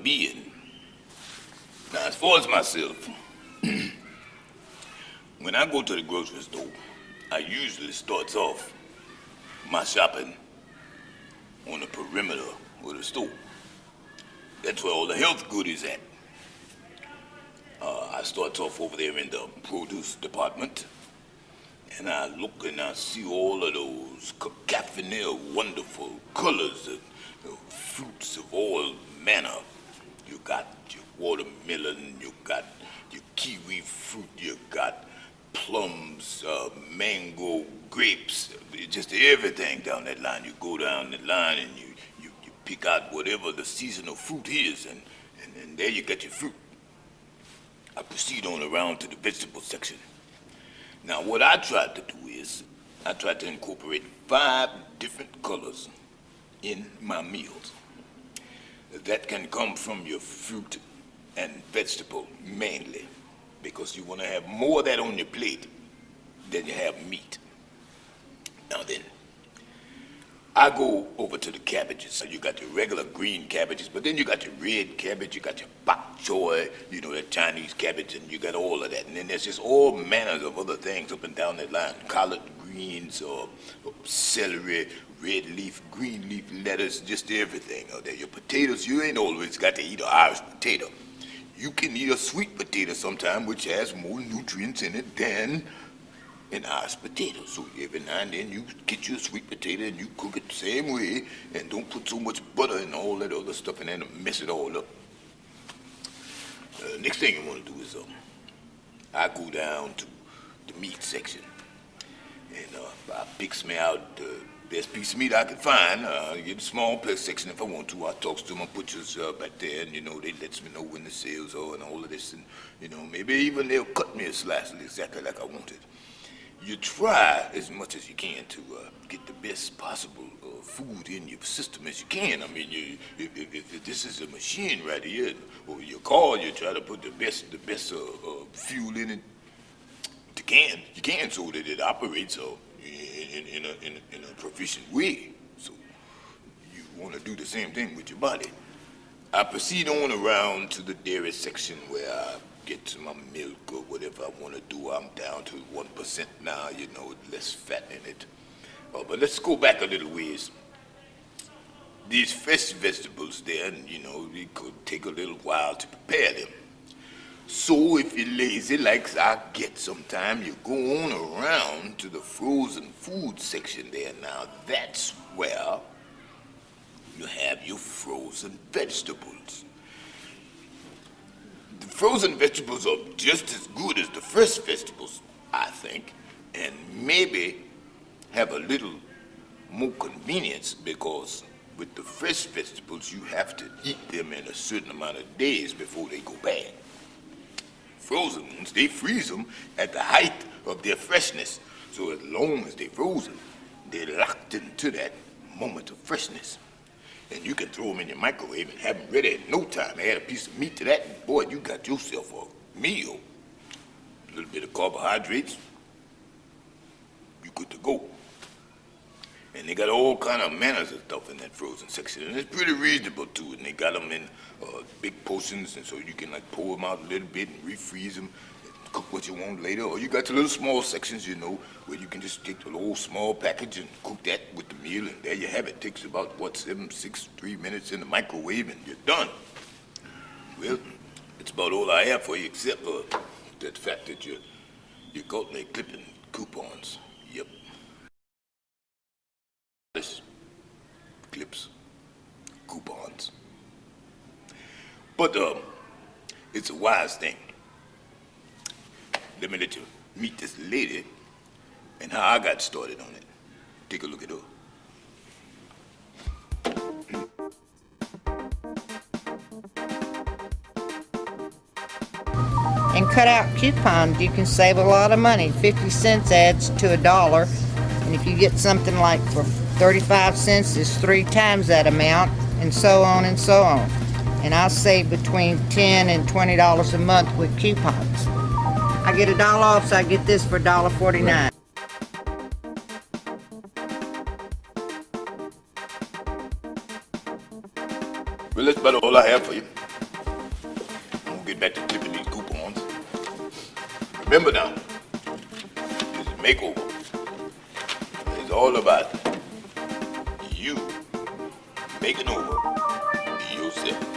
being. Now, as far as myself, when I go to the grocery store, I usually starts off my shopping on the perimeter of the store. That's where all the health goodies at. I starts off over there in the produce department, and I look and I see all of those cacophony of wonderful colors and fruits of all manner. You got your watermelon, you got your kiwi fruit, you got plums, mango, grapes, just everything down that line. You go down the line and you pick out whatever the seasonal fruit is, and there you got your fruit. I proceed on around to the vegetable section. Now, what I tried to do is, I tried to incorporate 5 different colors in my meals. That can come from your fruit and vegetable mainly, because you want to have more of that on your plate than you have meat. Now then, I go over to the cabbages. So you got your regular green cabbages, but then you got your red cabbage, you got your bok choy, you know, that Chinese cabbage, and you got all of that. And then there's just all manners of other things up and down that line. Collard greens, or celery, red leaf, green leaf lettuce, just everything out there. Your potatoes, you ain't always got to eat an Irish potato. You can eat a sweet potato sometime, which has more nutrients in it than an Irish potato. So every now and then you get you a sweet potato and you cook it the same way, and don't put so much butter and all that other stuff in there to mess it all up. Next thing you want to do is I go down to the meat section, and I picks me out the best piece of meat I can find. I get a small place section if I want to. I talks to my butchers back there, and you know, they lets me know when the sales are and all of this, and you know, maybe even they'll cut me a slice exactly like I wanted. You try as much as you can to get the best possible food in your system as you can. I mean, if this is a machine right here, or your car, you try to put the best fuel in it you can, so that it operates in a proficient way. So you want to do the same thing with your body. I proceed on around to the dairy section where I get to my milk or whatever I want to do. I'm down to 1% now, you know, less fat in it. But let's go back a little ways. These fresh vegetables there, you know, it could take a little while to prepare them. So if you're lazy, like I get sometime, you go on around to the frozen food section there. Now that's where you have your frozen vegetables. The frozen vegetables are just as good as the fresh vegetables, I think, and maybe have a little more convenience, because with the fresh vegetables, you have to eat them in a certain amount of days before they go bad. Frozen ones, they freeze them at the height of their freshness. So as long as they're frozen, they're locked into that moment of freshness. And you can throw them in your microwave and have them ready in no time. Add a piece of meat to that, and boy, you got yourself a meal. A little bit of carbohydrates, you good to go. And they got all kind of manners of stuff in that frozen section, and it's pretty reasonable too. And they got them in big portions, and so you can like pour them out a little bit and refreeze them, and cook what you want later. Or you got the little small sections, you know, where you can just take the little small package and cook that with the meal, and there you have it. Takes about, what, 3 minutes in the microwave, and you're done. Well, it's about all I have for you, except for that fact that you caught me clipping coupons. Yep. Clips, coupons. But it's a wise thing. Let me let you meet this lady and how I got started on it. Take a look at her. And cut out coupons, you can save a lot of money. 50 cents adds to $1. And if you get something like for 35 cents, it's 3 times that amount, and so on and so on. And I'll save between $10 and $20 a month with coupons. I get $1 off, so I get this for $1.49. Well, that's about all I have for you. I'm gonna get back to clipping these coupons. Remember now, this makeover is all about you making over yourself.